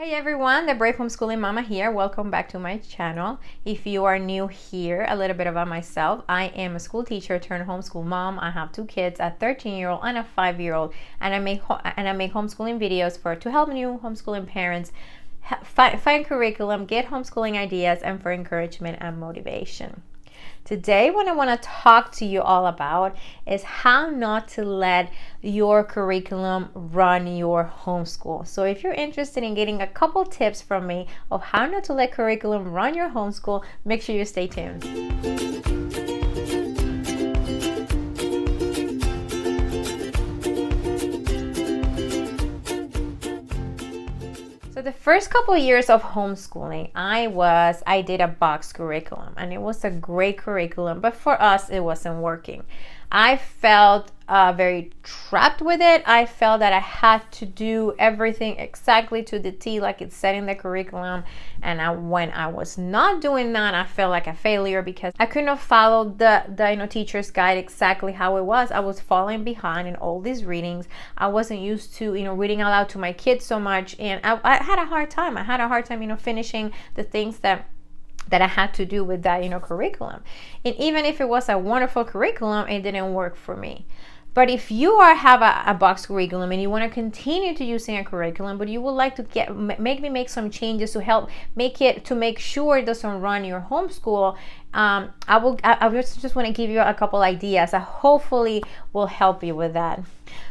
Hey everyone, the Brave Homeschooling Mama here. Welcome back to my channel. If you are new here, a little bit about myself. I am a school teacher turned homeschool mom. I have two kids, a 13-year-old and a 5-year-old, and I make homeschooling videos to help new homeschooling parents find curriculum, get homeschooling ideas, and for encouragement and motivation. Today, what I want to talk to you all about is how not to let your curriculum run your homeschool. So if you're interested in getting a couple tips from me of how not to let curriculum run your homeschool, make sure you stay tuned. So the first couple of years of homeschooling, I did a box curriculum, and it was a great curriculum, but for us, it wasn't working. I felt very trapped with it. I felt that I had to do everything exactly to the T, like it's said in the curriculum. And when I was not doing that, I felt like a failure because I could not follow the teacher's guide exactly how it was. I was falling behind in all these readings. I wasn't used to reading out loud to my kids so much, and I had a hard time. I had a hard time finishing the things that I had to do with that curriculum. And even if it was a wonderful curriculum, it didn't work for me. But if you have a box curriculum and you want to continue to using a curriculum, but you would like to make some changes to help make sure it doesn't run your homeschool, I just want to give you a couple ideas that hopefully will help you with that.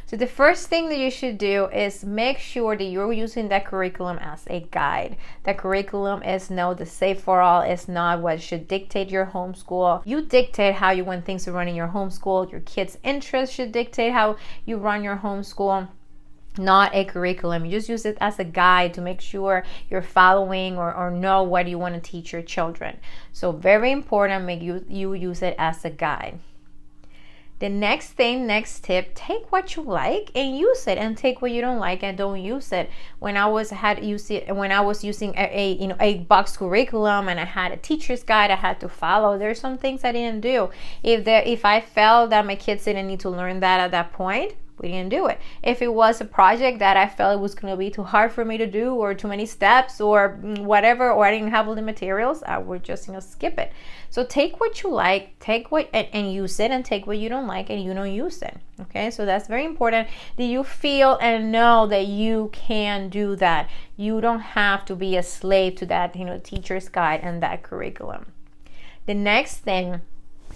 So the first thing that you should do is make sure that you're using that curriculum as a guide. The curriculum is not the safe for all. It's not what should dictate your homeschool. You dictate how you want things to run in your homeschool. Your kids' interests should dictate how you run your homeschool, not a curriculum. You just use it as a guide to make sure you're following or know what you want to teach your children. So very important, make you use it as a guide. The next tip, take what you like and use it, and take what you don't like and don't use it. When I was using a box curriculum and I had a teacher's guide I had to follow, there's some things I didn't do. If I felt that my kids didn't need to learn that at that point, we didn't do it. If it was a project that I felt it was going to be too hard for me to do, or too many steps, or whatever, or I didn't have all the materials, I would just skip it. So take what you like, and use it, and take what you don't like and you don't use it. Okay, so that's very important that you feel and know that you can do that. You don't have to be a slave to that teacher's guide and that curriculum. The next thing,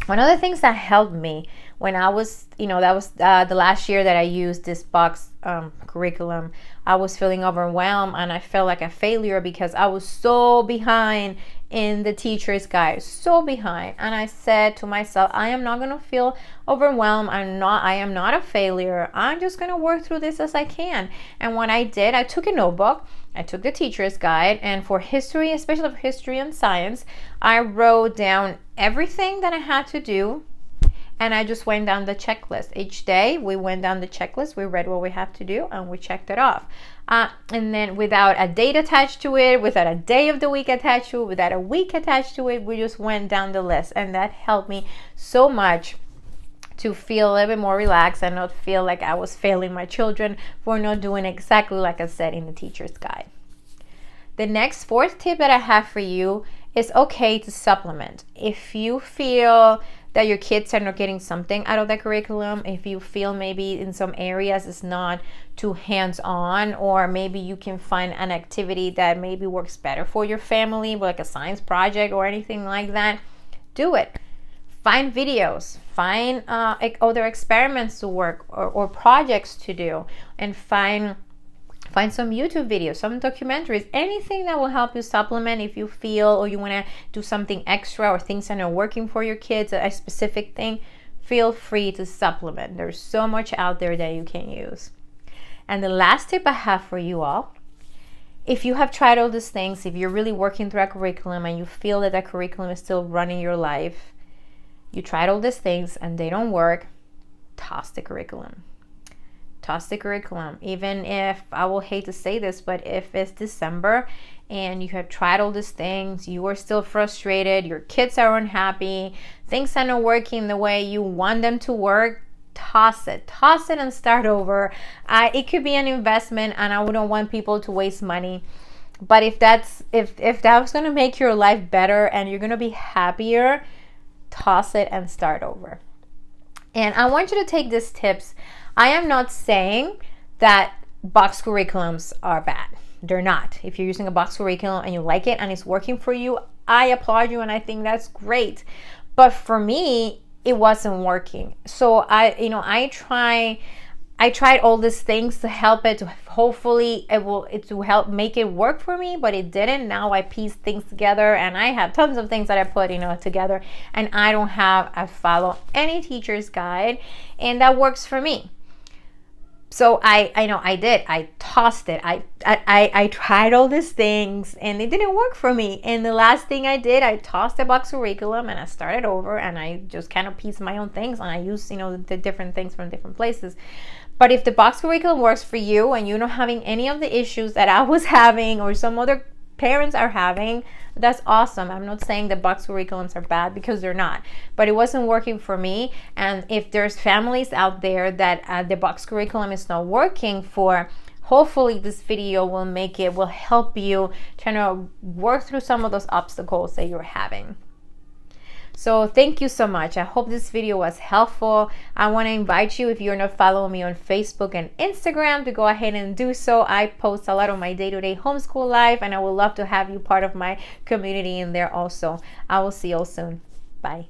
one of the things that helped me when I was, that was the last year that I used this box curriculum, I was feeling overwhelmed and I felt like a failure because I was so behind in the teacher's guide, so behind. And I said to myself, I am not going to feel overwhelmed. I am not a failure. I'm just going to work through this as I can. And what I did, I took a notebook, I took the teacher's guide, and for history, especially for history and science, I wrote down everything that I had to do. And I just went down the checklist. Each day we went down the checklist, we read what we have to do, and we checked it off. And then without a date attached to it, without a day of the week attached to it, without a week attached to it, we just went down the list. And that helped me so much to feel a little bit more relaxed and not feel like I was failing my children for not doing exactly like I said in the teacher's guide. The next fourth tip that I have for you is okay to supplement. If you feel that your kids are not getting something out of the curriculum, if you feel maybe in some areas it's not too hands-on, or maybe you can find an activity that maybe works better for your family, like a science project or anything like that, do it. Find videos, find other experiments to work or projects to do, and find some YouTube videos, some documentaries, anything that will help you supplement if you feel or you want to do something extra or things that are working for your kids, a specific thing. Feel free to supplement. There's so much out there that you can use. And the last tip I have for you all, if you have tried all these things, if you're really working through a curriculum and you feel that that curriculum is still running your life, you tried all these things and they don't work, toss the curriculum. Toss the curriculum. Even if, I will hate to say this, but if it's December and you have tried all these things, you are still frustrated, your kids are unhappy, things are not working the way you want them to work, toss it and start over. It could be an investment, and I wouldn't want people to waste money. But if that's going to make your life better and you're going to be happier, toss it and start over. And I want you to take these tips. I am not saying that box curriculums are bad. They're not. If you're using a box curriculum and you like it and it's working for you, I applaud you and I think that's great. But for me, it wasn't working. So I tried all these things to help it, to hopefully it to help make it work for me, but it didn't. Now I piece things together and I have tons of things that I put together, and I follow any teacher's guide, and that works for me. So I tossed it. I tried all these things and it didn't work for me. And the last thing I did, I tossed the box curriculum and I started over, and I just kind of pieced my own things, and I used, the different things from different places. But if the box curriculum works for you and you're not having any of the issues that I was having or some other parents are having, that's awesome. I'm not saying that box curriculums are bad, because they're not, but it wasn't working for me. And if there's families out there that the box curriculum is not working for, hopefully this video will help you trying to work through some of those obstacles that you're having. So thank you so much. I hope this video was helpful. I want to invite you, if you're not following me on Facebook and Instagram, to go ahead and do so. I post a lot of my day-to-day homeschool life, and I would love to have you part of my community in there also. I will see you all soon. Bye.